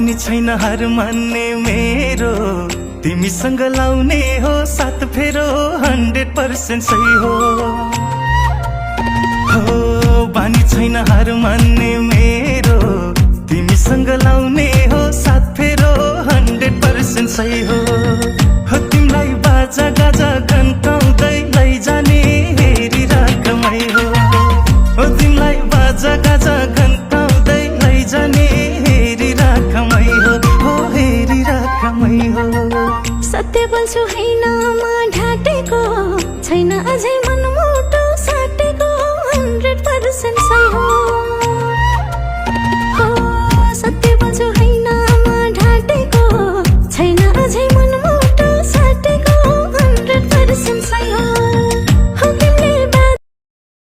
बानी छैन हार मान्ने मेरो, तिमीसँग लाउने हो सात फेरो 100% सही हो। बानी छैन हार मान्ने मेरो, तिमीसँग लाउने हो सात फेरो 100% सही हो। तिमीलाई बाजा गाजा गन्ताउँदै लैजाने हेरिराखमै हो। तिमीलाई बाजा गाजा गन्ताउँदै लैजाने हेरिराखमै हो, हेरिराखमै हो। सत्य बोल्छु हैन